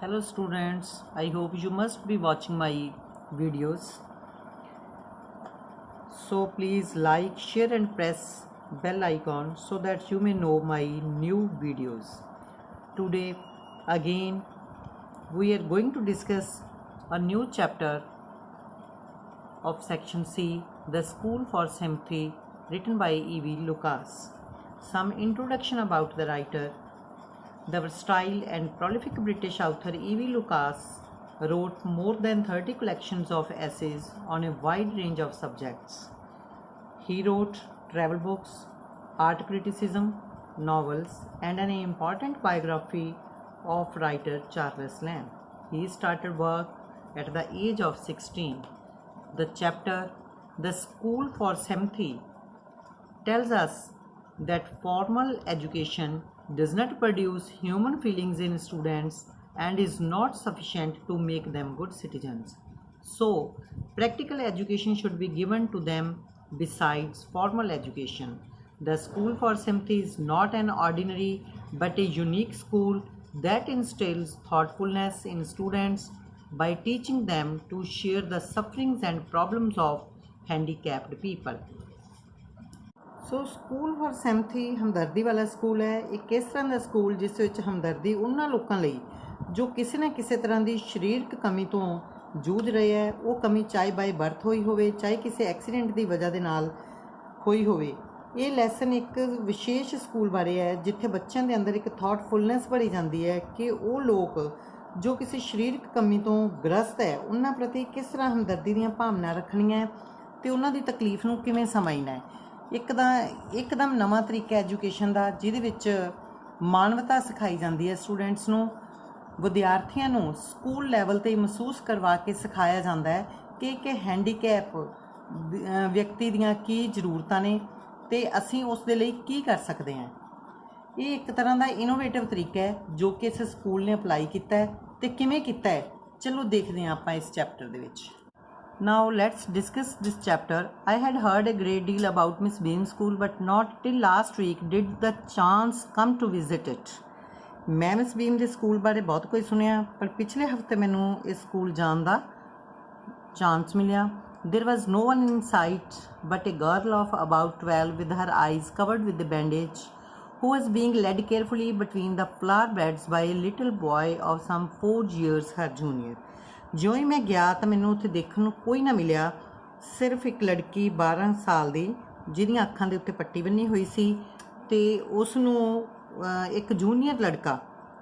Hello students, I hope you must be watching my videos. So please like, share and press bell icon so that you may know my new videos. Today again we are going to discuss a new chapter of section C, The School for Sympathy, written by E.V. Lucas. Some introduction about the writer. The versatile and prolific British author E.V. Lucas wrote more than 30 collections of essays on a wide range of subjects. He wrote travel books, art criticism, novels, and an important biography of writer Charles Lamb. He started work at the age of 16. The chapter The School for Sympathy tells us that formal education does not produce human feelings in students and is not sufficient to make them good citizens. So, practical education should be given to them besides formal education. The School for Sympathy is not an ordinary but a unique school that instills thoughtfulness in students by teaching them to share the sufferings and problems of handicapped people. So school for sympathy ਹਮਦਰਦੀ ਵਾਲਾ school ਹੈ। ਇੱਕ ਇਸ ਤਰ੍ਹਾਂ ਦਾ school ਜਿਸ ਵਿੱਚ ਹਮਦਰਦੀ ਉਹਨਾਂ ਲੋਕਾਂ ਲਈ ਜੋ ਕਿਸੇ ਨਾ ਕਿਸੇ ਤਰ੍ਹਾਂ ਦੀ ਸਰੀਰਕ ਕਮੀ ਤੋਂ ਜੂਝ ਰਹੇ ਹੈ। ਉਹ ਕਮੀ ਚਾਹੇ ਬਾਈ ਬਰਥ ਹੋਈ ਹੋਵੇ, ਚਾਹੇ ਕਿਸੇ ਐਕਸੀਡੈਂਟ ਦੀ ਵਜ੍ਹਾ ਦੇ ਨਾਲ ਹੋਈ ਹੋਵੇ। ਇਹ ਲੈਸਨ ਇੱਕ ਵਿਸ਼ੇਸ਼ ਸਕੂਲ ਬਾਰੇ ਹੈ ਜਿੱਥੇ ਬੱਚਿਆਂ ਦੇ ਅੰਦਰ ਇੱਕ ਥਾਟਫੁਲਨੈਸ ਭਰੀ ਜਾਂਦੀ ਹੈ ਕਿ ਉਹ ਲੋਕ ਜੋ ਕਿਸੇ ਸਰੀਰਕ ਕਮੀ ਤੋਂ ਗ੍ਰਸਤ ਹੈ ਉਹਨਾਂ ਪ੍ਰਤੀ ਕਿਸ ਤਰ੍ਹਾਂ ਹਮਦਰਦੀ ਦੀਆਂ ਭਾਵਨਾ ਰੱਖਣੀਆਂ ਅਤੇ ਉਹਨਾਂ ਦੀ ਤਕਲੀਫ ਨੂੰ ਕਿਵੇਂ ਸਮਝਣਾ ਹੈ। ਇੱਕਦਮ ਨਵਾਂ ਤਰੀਕਾ ਐਜੂਕੇਸ਼ਨ ਦਾ ਜਿਹਦੇ ਵਿੱਚ ਮਾਨਵਤਾ ਸਿਖਾਈ ਜਾਂਦੀ ਹੈ। ਸਟੂਡੈਂਟਸ ਨੂੰ, ਵਿਦਿਆਰਥੀਆਂ ਨੂੰ ਸਕੂਲ ਲੈਵਲ 'ਤੇ ਮਹਿਸੂਸ ਕਰਵਾ ਕੇ ਸਿਖਾਇਆ ਜਾਂਦਾ ਹੈ ਕਿ ਇੱਕ ਹੈਂਡੀਕੈਪ ਵਿਅਕਤੀ ਦੀਆਂ ਕੀ ਜ਼ਰੂਰਤਾਂ ਨੇ ਅਤੇ ਅਸੀਂ ਉਸ ਦੇ ਲਈ ਕੀ ਕਰ ਸਕਦੇ ਹਾਂ। ਇਹ ਇੱਕ ਤਰ੍ਹਾਂ ਦਾ ਇਨੋਵੇਟਿਵ ਤਰੀਕਾ ਹੈ ਜੋ ਕਿ ਇਸ ਸਕੂਲ ਨੇ ਅਪਲਾਈ ਕੀਤਾ ਹੈ ਅਤੇ ਕਿਵੇਂ ਕੀਤਾ ਹੈ। ਚਲੋ ਦੇਖਦੇ ਹਾਂ ਆਪਾਂ ਇਸ ਚੈਪਟਰ ਦੇ ਵਿੱਚ। Now let's discuss this chapter. I had heard a great deal about Miss Beam's school but not till last week did the chance come to visit it. ਮੈਂ ਮਿਸ ਬੀਮ ਦੇ ਸਕੂਲ ਬਾਰੇ ਬਹੁਤ ਕੁਝ ਸੁਣਿਆ ਪਰ ਪਿਛਲੇ ਹਫਤੇ ਮੈਨੂੰ ਇਸ ਸਕੂਲ ਜਾਣ ਦਾ ਚਾਂਸ ਮਿਲਿਆ। There was no one in sight but a girl of about 12 with her eyes covered with the bandage who was being led carefully between the flower beds by a little boy of some 4 years her junior. ਜਿਉਂ ਹੀ ਮੈਂ ਗਿਆ ਤਾਂ ਮੈਨੂੰ ਉੱਥੇ ਦੇਖਣ ਨੂੰ ਕੋਈ ਨਾ ਮਿਲਿਆ, ਸਿਰਫ ਇੱਕ ਲੜਕੀ 12 ਸਾਲ ਦੀ ਜਿਹਦੀਆਂ ਅੱਖਾਂ ਦੇ ਉੱਤੇ ਪੱਟੀ ਬੰਨੀ ਹੋਈ ਸੀ ਅਤੇ ਉਸ ਨੂੰ ਇੱਕ ਜੂਨੀਅਰ ਲੜਕਾ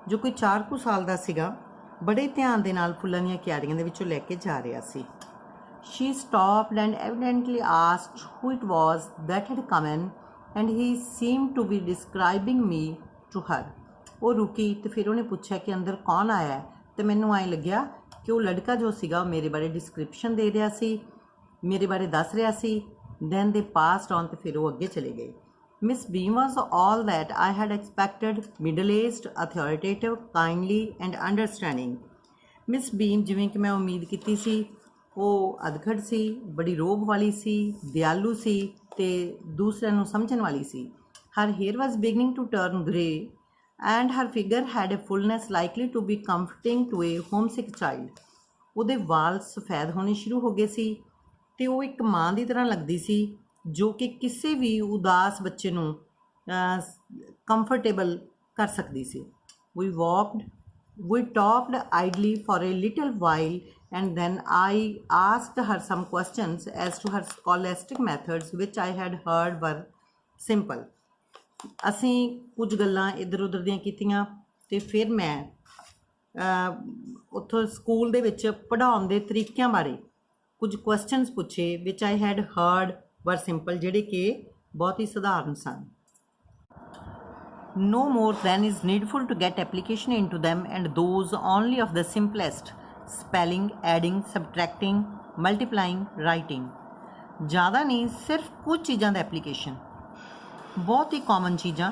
ਜੋ ਕੋਈ 4 ਕੁ ਸਾਲ ਦਾ ਸੀਗਾ ਬੜੇ ਧਿਆਨ ਦੇ ਨਾਲ ਫੁੱਲਾਂ ਦੀਆਂ ਕਿਆਰੀਆਂ ਦੇ ਵਿੱਚੋਂ ਲੈ ਕੇ ਜਾ ਰਿਹਾ ਸੀ। She stopped and evidently asked who it was that had come in and he seemed to be describing me to her. ਉਹ ਰੁਕੀ ਅਤੇ ਫਿਰ ਉਹਨੇ ਪੁੱਛਿਆ ਕਿ ਅੰਦਰ ਕੌਣ ਆਇਆ ਹੈ ਅਤੇ ਮੈਨੂੰ ਐਂ ਲੱਗਿਆ ਕਿ ਉਹ ਲੜਕਾ ਜੋ ਸੀਗਾ ਮੇਰੇ ਬਾਰੇ ਡਿਸਕ੍ਰਿਪਸ਼ਨ ਦੇ ਰਿਹਾ ਸੀ, ਮੇਰੇ ਬਾਰੇ ਦੱਸ ਰਿਹਾ ਸੀ। ਦੈਨ ਦੇ ਪਾਸਡ ਔਨ ਅਤੇ ਫਿਰ ਉਹ ਅੱਗੇ ਚਲੇ ਗਏ। Miss Beam was all that I had expected, middle aged, authoritative, kindly and understanding. Miss Beam ਜਿਵੇਂ ਕਿ ਮੈਂ ਉਮੀਦ ਕੀਤੀ ਸੀ, ਉਹ ਅਧਖੜ ਸੀ, ਬੜੀ ਰੋਬ ਵਾਲੀ ਸੀ, ਦਿਆਲੂ ਸੀ ਅਤੇ ਦੂਸਰਿਆਂ ਨੂੰ ਸਮਝਣ ਵਾਲੀ ਸੀ। Her hair was beginning to turn grey and her figure had a fullness likely to be comforting to a homesick child. ਉਹਦੇ ਵਾਲ ਸਫੈਦ ਹੋਣੇ ਸ਼ੁਰੂ ਹੋ ਗਏ ਸੀ ਅਤੇ ਉਹ ਇੱਕ ਮਾਂ ਦੀ ਤਰ੍ਹਾਂ ਲੱਗਦੀ ਸੀ ਜੋ ਕਿ ਕਿਸੇ ਵੀ ਉਦਾਸ ਬੱਚੇ ਨੂੰ ਕੰਫਰਟੇਬਲ ਕਰ ਸਕਦੀ ਸੀ। We talked idly for a little while and then I asked her some questions as to her scholastic methods which I had heard were simple. ਅਸੀਂ ਕੁਝ ਗੱਲਾਂ ਇੱਧਰ ਉੱਧਰ ਦੀਆਂ ਕੀਤੀਆਂ ਅਤੇ ਫਿਰ ਮੈਂ ਉੱਥੋਂ ਸਕੂਲ ਦੇ ਵਿੱਚ ਪੜ੍ਹਾਉਣ ਦੇ ਤਰੀਕਿਆਂ ਬਾਰੇ ਕੁਝ ਕੁਐਸਚਨਸ ਪੁੱਛੇ ਵਿਚ ਆਈ ਹੈਡ ਹਰਡ ਵਰ ਸਿੰਪਲ, ਜਿਹੜੇ ਕਿ ਬਹੁਤ ਹੀ ਸਧਾਰਨ ਸਨ। No more than is needful to get application into them and those only of the simplest, spelling, adding, subtracting, multiplying, writing. ਜ਼ਿਆਦਾ ਨਹੀਂ, ਸਿਰਫ ਕੁਝ ਚੀਜ਼ਾਂ ਦਾ ਐਪਲੀਕੇਸ਼ਨ, ਬਹੁਤ ਹੀ ਕਾਮਨ ਚੀਜ਼ਾਂ,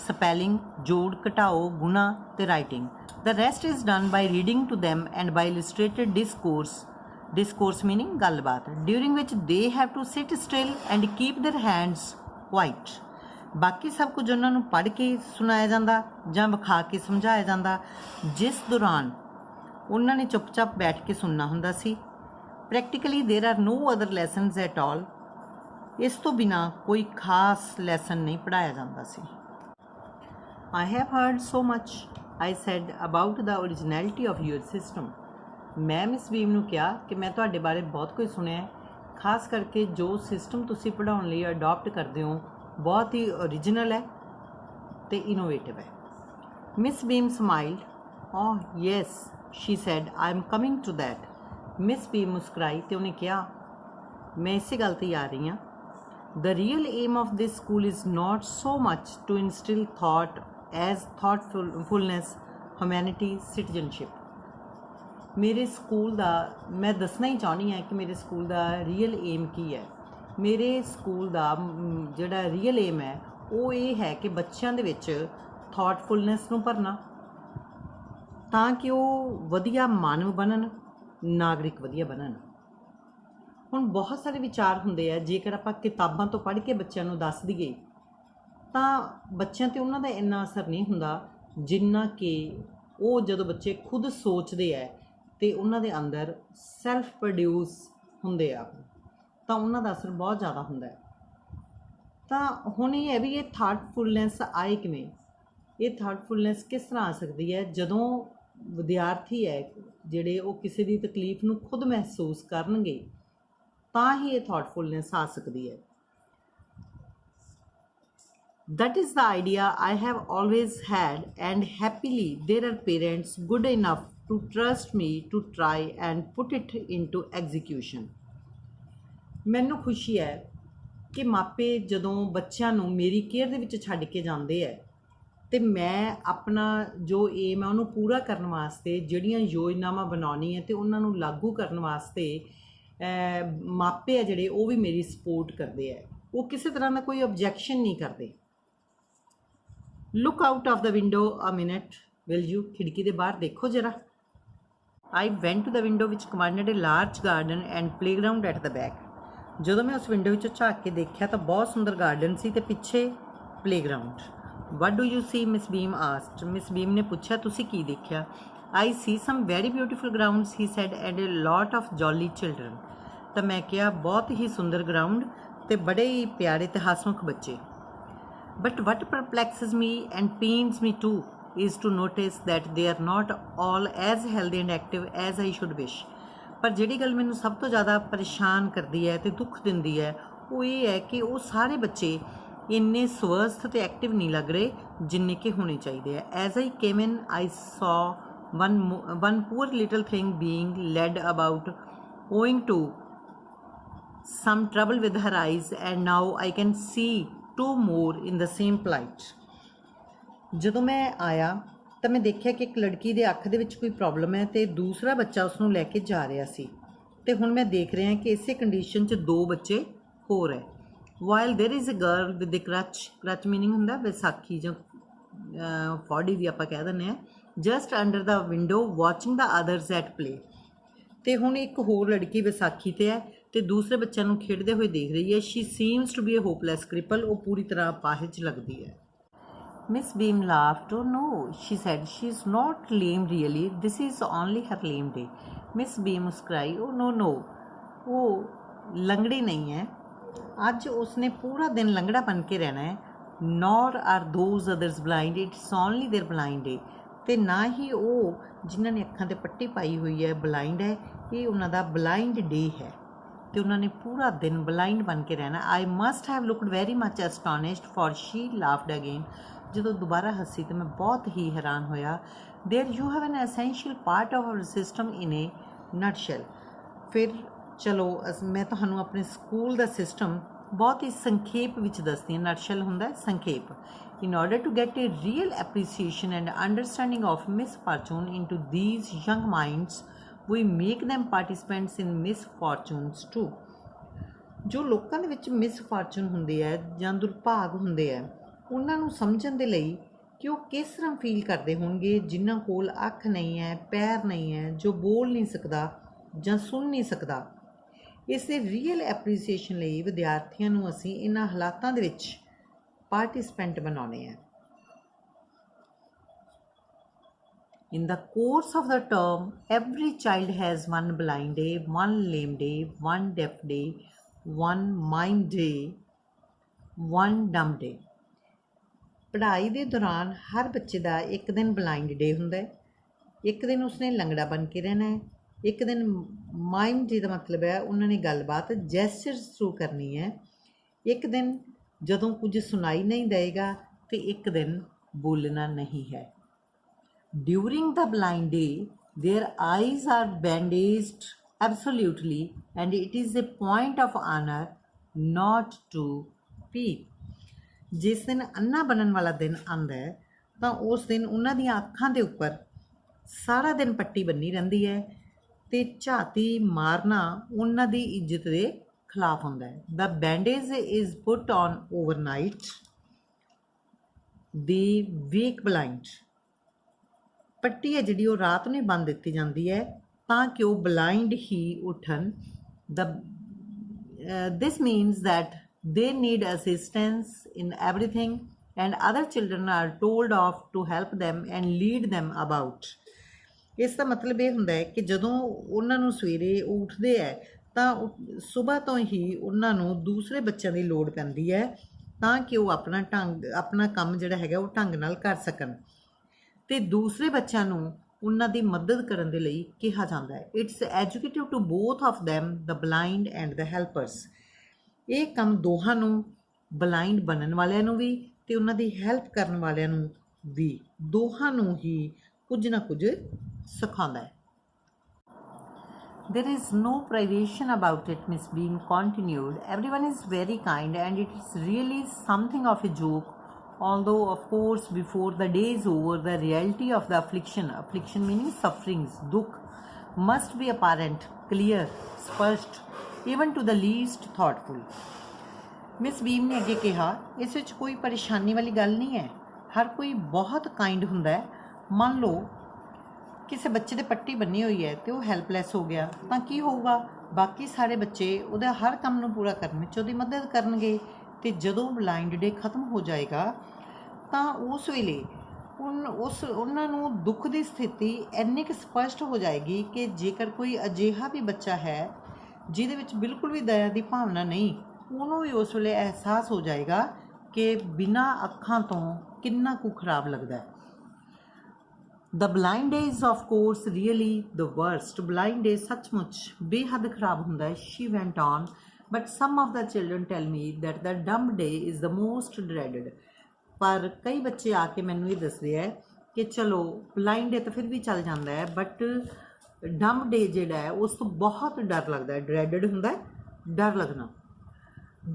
ਸਪੈਲਿੰਗ, ਜੋੜ, ਘਟਾਓ, ਗੁਣਾ ਅਤੇ writing. The rest is done by reading to them and by illustrated discourse meaning ਗੱਲਬਾਤ, during which they have to sit still and keep their hands quiet. बाकी सब कुछ उन्होंने पढ़ के सुनाया जाता जां विखा के समझाया जाता, जिस दौरान उन्होंने चुपचाप बैठ के सुनना हुंदा सी। Practically there are no other lessons at all. इस तो बिना कोई खास लैसन नहीं पढ़ाया जाता सी। I have heard so much, I said, about the originality of your system. मैं मिस बीम ਨੂੰ ਕਿਹਾ ਕਿ ਮੈਂ ਤੁਹਾਡੇ ਬਾਰੇ ਬਹੁਤ ਕੁਝ ਸੁਣਿਆ ਹੈ, ਖਾਸ ਕਰਕੇ ਜੋ ਸਿਸਟਮ ਤੁਸੀਂ ਪੜ੍ਹਾਉਣ ਲਈ ਅਡਾਪਟ ਕਰਦੇ ਹੋ ਬਹੁਤ ਹੀ ਓਰੀਜਨਲ ਹੈ ਤੇ ਇਨੋਵੇਟਿਵ ਹੈ। Miss Beam smiled. Oh yes, she said, I am coming to that. Miss Beam ਮੁਸਕਰਾਈ ਤੇ ਉਹਨੇ ਕਿਹਾ, ਮੈਂ ਇਸੇ ਗੱਲ ਤੇ ਆ ਰਹੀ ਹਾਂ। The real aim of this school is not so much to instill thought as thoughtfulness, humanity, citizenship. मेरे स्कूल ਦਾ मैं दसना ही चाहनी है कि मेरे स्कूल ਦਾ ਰੀਅਲ ਏਮ ਕੀ ਹੈ। ਮੇਰੇ ਸਕੂਲ ਦਾ ਜਿਹੜਾ ਰੀਅਲ ਏਮ ਹੈ ਉਹ ਇਹ ਹੈ ਕਿ ਬੱਚਿਆਂ ਦੇ ਵਿੱਚ ਥਾਟਫੁਲਨੈਸ ਨੂੰ ਭਰਨਾ ਤਾਂ ਕਿ ਉਹ ਵਧੀਆ ਮਾਨਵ ਬਣਨ, ਨਾਗਰਿਕ ਵਧੀਆ ਬਣਨ। ਹੁਣ ਬਹੁਤ ਸਾਰੇ ਵਿਚਾਰ ਹੁੰਦੇ ਆ, ਜੇਕਰ ਆਪਾਂ ਕਿਤਾਬਾਂ ਤੋਂ ਪੜ੍ਹ ਕੇ ਬੱਚਿਆਂ ਨੂੰ ਦੱਸ ਦਈਏ ਤਾਂ ਬੱਚਿਆਂ 'ਤੇ ਉਹਨਾਂ ਦਾ ਇੰਨਾ ਅਸਰ ਨਹੀਂ ਹੁੰਦਾ ਜਿੰਨਾ ਕਿ ਉਹ ਜਦੋਂ ਬੱਚੇ ਖੁਦ ਸੋਚਦੇ ਆ ਅਤੇ ਉਹਨਾਂ ਦੇ ਅੰਦਰ ਸੈਲਫ ਪ੍ਰੋਡਿਊਸ ਹੁੰਦੇ ਆ ਤਾਂ ਉਹਨਾਂ ਦਾ ਅਸਰ ਬਹੁਤ ਜ਼ਿਆਦਾ ਹੁੰਦਾ ਹੈ। ਤਾਂ ਹੁਣ ਇਹ ਹੈ ਵੀ ਇਹ ਥਾਟਫੁਲਨੈਸ ਆਏ ਕਿਵੇਂ, ਇਹ ਥਾਟਫੁਲਨੈਸ ਕਿਸ ਤਰ੍ਹਾਂ ਆ ਸਕਦੀ ਹੈ ਜਦੋਂ ਵਿਦਿਆਰਥੀ ਹੈ ਜਿਹੜੇ ਉਹ ਕਿਸੇ ਦੀ ਤਕਲੀਫ ਨੂੰ ਖੁਦ ਮਹਿਸੂਸ ਕਰਨਗੇ ਤਾਂ ਹੀ ਇਹ ਥਾਟਫੁਲਨੈਸ ਆ ਸਕਦੀ ਹੈ। That is the idea I have always had, and happily there are parents good enough to trust me to try and put it into execution. ਮੈਨੂੰ ਖੁਸ਼ੀ ਹੈ ਕਿ ਮਾਪੇ ਜਦੋਂ ਬੱਚਿਆਂ ਨੂੰ ਮੇਰੀ ਕੇਅਰ ਦੇ ਵਿੱਚ ਛੱਡ ਕੇ ਜਾਂਦੇ ਹੈ ਤੇ ਮੈਂ ਆਪਣਾ ਜੋ ਏਮ ਹੈ ਉਹਨੂੰ ਪੂਰਾ ਕਰਨ ਵਾਸਤੇ ਜਿਹੜੀਆਂ ਯੋਜਨਾਵਾਂ ਬਣਾਉਣੀ ਹੈ ਤੇ ਉਹਨਾਂ ਨੂੰ ਲਾਗੂ ਕਰਨ ਵਾਸਤੇ ਮਾਪੇ ਆ ਜਿਹੜੇ ਉਹ ਵੀ ਮੇਰੀ ਸਪੋਰਟ ਕਰਦੇ ਹੈ, ਉਹ ਕਿਸੇ ਤਰ੍ਹਾਂ ਦਾ ਕੋਈ ਓਬਜੈਕਸ਼ਨ ਨਹੀਂ ਕਰਦੇ। Look out of the window a minute will you. ਖਿੜਕੀ ਦੇ ਬਾਹਰ ਦੇਖੋ ਜਰਾ। I went to the window which commanded a large garden and playground at the back. ਜਦੋਂ ਮੈਂ ਉਸ ਵਿੰਡੋ ਵਿੱਚੋਂ ਝਾਕ ਕੇ ਦੇਖਿਆ ਤਾਂ ਬਹੁਤ ਸੁੰਦਰ ਗਾਰਡਨ ਸੀ ਤੇ ਪਿੱਛੇ playground. What do you see, Miss Beam asked. Miss Beam ਨੇ ਪੁੱਛਿਆ, ਤੁਸੀਂ ਕੀ ਦੇਖਿਆ? I see some very beautiful grounds, he said, and a lot of jolly children. ਤਾਂ ਮੈਂ ਕਿਹਾ, ਬਹੁਤ ਹੀ ਸੁੰਦਰ ਗਰਾਊਂਡ ਤੇ ਬੜੇ ਹੀ ਪਿਆਰੇ ਤੇ ਹਸਮੁਖ ਬੱਚੇ। But what perplexes me and pains me too is to notice that they are not all as healthy and active as I should wish. ਪਰ ਜਿਹੜੀ ਗੱਲ ਮੈਨੂੰ ਸਭ ਤੋਂ ਜ਼ਿਆਦਾ ਪਰੇਸ਼ਾਨ ਕਰਦੀ ਹੈ ਤੇ ਦੁੱਖ ਦਿੰਦੀ ਹੈ ਉਹ ਇਹ ਹੈ ਕਿ ਉਹ ਸਾਰੇ ਬੱਚੇ ਇੰਨੇ ਸਵਸਥ ਤੇ ਐਕਟਿਵ ਨਹੀਂ ਲੱਗ ਰਹੇ ਜਿੰਨੇ ਕਿ ਹੋਣੇ ਚਾਹੀਦੇ ਆ। As I came in, I saw one poor little thing being led about owing to some trouble with her eyes, and now I can see two more in the same plight. ਜਦੋਂ ਮੈਂ ਆਇਆ ਤਾਂ ਮੈਂ ਦੇਖਿਆ ਕਿ ਇੱਕ ਲੜਕੀ ਦੇ ਅੱਖ ਦੇ ਵਿੱਚ ਕੋਈ ਪ੍ਰੋਬਲਮ ਹੈ ਤੇ ਦੂਸਰਾ ਬੱਚਾ ਉਸ ਨੂੰ ਲੈ ਕੇ ਜਾ ਰਿਹਾ ਸੀ ਤੇ ਹੁਣ ਮੈਂ ਦੇਖ ਰਿਹਾ ਕਿ ਇਸੇ ਕੰਡੀਸ਼ਨ 'ਚ ਦੋ ਬੱਚੇ ਹੋਰ ਹੈ। while there is a girl with a crutch meaning ਹੁੰਦਾ ਵਿਸਾਖੀ ਜਾਂ ਫੋਡੀ ਵੀ ਆਪਾਂ ਕਹਿ ਦਿੰਦੇ ਹਾਂ, just under the window watching the others at play। ਤੇ ਹੁਣ ਇੱਕ ਹੋਰ ਲੜਕੀ ਵਿਸਾਖੀ ਤੇ ਹੈ ਤੇ ਦੂਸਰੇ ਬੱਚਿਆਂ ਨੂੰ ਖੇਡਦੇ ਹੋਏ ਦੇਖ ਰਹੀ ਹੈ। She seems to be a hopeless cripple. ਉਹ ਪੂਰੀ ਤਰ੍ਹਾਂ ਅਪਾਹਿਜ ਲੱਗਦੀ ਹੈ। Miss Beam laughed. Oh no, she said, she is not lame really, this is only her lame day. Miss Beam ਮੁਸਕਰਾਈ। ਓ ਨੋ ਨੋ, ਉਹ ਲੰਗੜੀ ਨਹੀਂ ਹੈ, ਅੱਜ ਉਸਨੇ ਪੂਰਾ ਦਿਨ ਲੰਗੜਾ ਬਣ ਕੇ ਰਹਿਣਾ ਹੈ। Nor are those others blind, it's only their blind day. ਅਤੇ ਨਾ ਹੀ ਉਹ ਜਿਨ੍ਹਾਂ ਨੇ ਅੱਖਾਂ 'ਤੇ ਪੱਟੀ ਪਾਈ ਹੋਈ ਹੈ ਬਲਾਈਂਡ ਹੈ, ਇਹ ਉਹਨਾਂ ਦਾ ਬਲਾਈਂਡ ਡੇ ਹੈ ਅਤੇ ਉਹਨਾਂ ਨੇ ਪੂਰਾ ਦਿਨ ਬਲਾਈਂਡ ਬਣ ਕੇ ਰਹਿਣਾ। I must have looked very much astonished for she laughed again. ਜਦੋਂ ਦੁਬਾਰਾ ਹੱਸੀ ਤਾਂ ਮੈਂ ਬਹੁਤ ਹੀ ਹੈਰਾਨ ਹੋਇਆ। There you have an essential part of our system in a nutshell. ਫਿਰ ਚਲੋ ਮੈਂ ਤੁਹਾਨੂੰ ਆਪਣੇ ਸਕੂਲ ਦਾ ਸਿਸਟਮ ਬਹੁਤ ਹੀ ਸੰਖੇਪ ਵਿੱਚ ਦੱਸਦੀ ਹਾਂ। ਨਟਸ਼ੈਲ ਹੁੰਦਾ ਸੰਖੇਪ। In order to get a real appreciation and understanding of misfortune into these young minds, we make them participants in misfortunes too. ਜੋ ਲੋਕਾਂ ਦੇ ਵਿੱਚ ਮਿਸਫਾਰਚੂਨ ਹੁੰਦੇ ਹੈ ਜਾਂ ਦੁਰਭਾਗ ਹੁੰਦੇ ਹੈ, ਉਹਨਾਂ ਨੂੰ ਸਮਝਣ ਦੇ ਲਈ ਕਿ ਉਹ ਕਿਸ ਤਰ੍ਹਾਂ ਫੀਲ ਕਰਦੇ ਹੋਣਗੇ ਜਿਨ੍ਹਾਂ ਕੋਲ ਅੱਖ ਨਹੀਂ ਹੈ, ਪੈਰ ਨਹੀਂ ਹੈ, ਜੋ ਬੋਲ ਨਹੀਂ ਸਕਦਾ ਜਾਂ ਸੁਣ ਨਹੀਂ ਸਕਦਾ। ਇਸ ਦੇ ਰੀਅਲ ਐਪਰੀਸੀਏਸ਼ਨ ਲਈ ਵਿਦਿਆਰਥੀਆਂ ਨੂੰ ਅਸੀਂ ਇਹਨਾਂ ਹਾਲਾਤਾਂ ਦੇ ਵਿੱਚ ਪਾਰਟਿਸਪੈਂਟ ਬਣਾਉਣੇ ਆ। In the course of the term, every child has one blind day, one lame day, one deaf day, one mime day, one dumb day. ਪੜ੍ਹਾਈ ਦੇ ਦੌਰਾਨ ਹਰ ਬੱਚੇ ਦਾ ਇੱਕ ਦਿਨ ਬਲਾਈਂਡ ਡੇ ਹੁੰਦਾ ਹੈ, ਇੱਕ ਦਿਨ ਉਸਨੇ ਲੰਗੜਾ ਬਣ ਕੇ ਰਹਿਣਾ ਹੈ, ਇੱਕ ਦਿਨ ਮਾਈਮ ਡੇ ਦਾ ਮਤਲਬ ਹੈ ਉਹਨਾਂ ਨੇ ਗੱਲਬਾਤ ਜੈਸਚਰਸ ਥਰੂ ਕਰਨੀ ਹੈ, ਇੱਕ ਦਿਨ ਜਦੋਂ ਕੁਝ ਸੁਣਾਈ ਨਹੀਂ ਦੇਗਾ ਤੇ ਇੱਕ ਦਿਨ ਬੋਲਣਾ ਨਹੀਂ ਹੈ। During the blind day, their eyes are bandaged absolutely, and it is a point of honor not to peep. ਜਿਸ ਦਿਨ ਅੰਨਾ ਬਣਨ ਵਾਲਾ ਦਿਨ ਆਉਂਦਾ ਹੈ ਤਾਂ ਉਸ ਦਿਨ ਉਹਨਾਂ ਦੀਆਂ ਅੱਖਾਂ ਦੇ ਉੱਪਰ ਸਾਰਾ ਦਿਨ ਪੱਟੀ ਬੰਨੀ ਰਹਿੰਦੀ ਹੈ ਤੇ ਝਾਤੀ ਮਾਰਨਾ ਉਹਨਾਂ ਦੀ ਇੱਜ਼ਤ ਦੇ ਖਿਲਾਫ ਹੁੰਦਾ ਹੈ। The bandage is put on overnight. The weak blind. ਪੱਟੀ ਹੈ ਜਿਹੜੀ ਉਹ ਰਾਤ ਨੂੰ ਬੰਨ੍ਹ ਦਿੱਤੀ ਜਾਂਦੀ ਹੈ ਤਾਂ ਕਿ ਉਹ ਬਲਾਈਂਡ ਹੀ ਉੱਠਣ। This means that they need assistance in everything and other children are told off to help them and lead them about. ਇਸ ਦਾ ਮਤਲਬ ਇਹ ਹੁੰਦਾ ਹੈ ਕਿ ਜਦੋਂ ਉਹਨਾਂ ਨੂੰ ਸਵੇਰੇ ਉੱਠਦੇ ਹੈ ਤਾਂ ਸਵੇਰ ਤੋਂ ਹੀ ਉਹਨਾਂ ਨੂੰ ਦੂਸਰੇ ਬੱਚਿਆਂ ਦੀ ਲੋੜ ਪੈਂਦੀ ਹੈ ਤਾਂ ਕਿ ਉਹ ਆਪਣਾ ਕੰਮ ਜਿਹੜਾ ਹੈਗਾ ਉਹ ਢੰਗ ਨਾਲ ਕਰ ਸਕਣ ਤੇ ਦੂਸਰੇ ਬੱਚਿਆਂ ਨੂੰ ਉਹਨਾਂ ਦੀ ਮਦਦ ਕਰਨ ਦੇ ਲਈ ਕਿਹਾ ਜਾਂਦਾ ਹੈ। It's educative to both of them, the blind and the helpers. ਇਹ ਕੰਮ ਦੋਹਾਂ ਨੂੰ, ਬਲਾਈਂਡ ਬਣਨ ਵਾਲਿਆਂ ਨੂੰ ਵੀ ਤੇ ਉਹਨਾਂ ਦੀ ਹੈਲਪ ਕਰਨ ਵਾਲਿਆਂ ਨੂੰ ਵੀ, ਦੋਹਾਂ ਨੂੰ ਹੀ ਕੁਝ ਨਾ ਕੁਝ ਸਿਖਾਉਂਦਾ ਹੈ। There is no privation about it, Miss Beam continued. Everyone is very kind and it is really something of a joke. Although, of course, before the day is over, the reality of the affliction meaning sufferings, dukh, must be apparent, clear, spasht, even to the least thoughtful. Miss Beam ने अगे कहा, इस विच कोई परेशानी वाली गल नहीं है, हर कोई बहुत काइंड हुंदा है। मान लो किसी बच्चे दे पट्टी बनी हुई है तो हैल्पलैस हो गया तो की होगा, बाकी सारे बच्चे उहदा हर काम नूं पूरा करने च उहदी मदद करनगे ਤੇ ਜਦੋਂ ਬਲਾਈਂਡ ਡੇ ਖਤਮ ਹੋ ਜਾਏਗਾ ਤਾਂ ਉਸ ਵੇਲੇ ਉਹਨਾਂ ਨੂੰ ਦੁੱਖ ਦੀ ਸਥਿਤੀ ਇੰਨੀ ਕੁ ਸਪਸ਼ਟ ਹੋ ਜਾਏਗੀ ਕਿ ਜੇਕਰ ਕੋਈ ਅਜਿਹਾ ਵੀ ਬੱਚਾ ਹੈ ਜਿਹਦੇ ਵਿੱਚ ਬਿਲਕੁਲ ਵੀ ਦਇਆ ਦੀ ਭਾਵਨਾ ਨਹੀਂ, ਉਹਨੂੰ ਵੀ ਉਸ ਵੇਲੇ ਅਹਿਸਾਸ ਹੋ ਜਾਏਗਾ ਕਿ ਬਿਨਾਂ ਅੱਖਾਂ ਤੋਂ ਕਿੰਨਾ ਕੁ ਖਰਾਬ ਲੱਗਦਾ ਹੈ। The blind day is of course really the worst. Blind day ਸੱਚਮੁੱਚ ਬੇਹੱਦ ਖਰਾਬ ਹੁੰਦਾ ਹੈ। She went on. But some of the children tell me that the dumb day is the most dreaded. ਪਰ ਕਈ ਬੱਚੇ ਆ ਕੇ ਮੈਨੂੰ ਇਹ ਦੱਸਦੇ ਹੈ ਕਿ ਚਲੋ ਬਲਾਈਂਡ ਡੇ ਤਾਂ ਫਿਰ ਵੀ ਚੱਲ ਜਾਂਦਾ ਹੈ ਬਟ ਡੰਬ ਡੇ ਜਿਹੜਾ ਹੈ ਉਸ ਤੋਂ ਬਹੁਤ ਡਰ ਲੱਗਦਾ ਹੈ। ਡਰੈਡਡ ਹੁੰਦਾ ਹੈ, ਡਰ ਲੱਗਣਾ।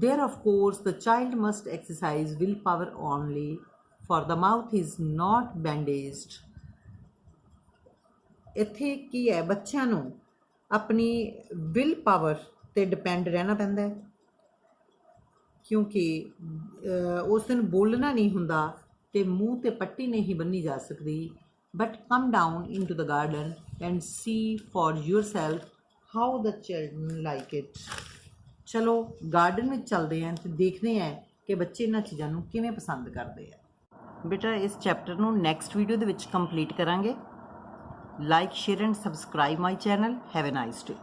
There of course the child must exercise will power only, for the mouth is not bandaged. ਇੱਥੇ ਕੀ ਹੈ, ਬੱਚਿਆਂ ਨੂੰ ਆਪਣੀ ਵਿਲ ਪਾਵਰ ਤੇ ਡਿਪੈਂਡ ਰਹਿਣਾ ਪੈਂਦਾ ਹੈ ਕਿਉਂਕਿ ਉਸ ਦਿਨ ਬੋਲਣਾ ਨਹੀਂ ਹੁੰਦਾ ਤੇ ਮੂੰਹ ਤੇ ਪੱਟੀ ਨਹੀਂ ਬੰਨੀ ਜਾ ਸਕਦੀ। But come down into the garden and see for yourself how the children like it. ਚਲੋ ਗਾਰਡਨ ਵਿੱਚ ਚੱਲਦੇ ਹਾਂ ਤੇ ਦੇਖਦੇ ਹਾਂ ਕਿ ਬੱਚੇ ਇਹਨਾਂ ਚੀਜ਼ਾਂ ਨੂੰ ਕਿਵੇਂ ਪਸੰਦ ਕਰਦੇ ਆ। ਬੇਟਾ ਇਸ ਚੈਪਟਰ ਨੂੰ ਨੈਕਸਟ ਵੀਡੀਓ ਦੇ ਵਿੱਚ ਕੰਪਲੀਟ ਕਰਾਂਗੇ। Like, share and subscribe my channel. Have a nice day.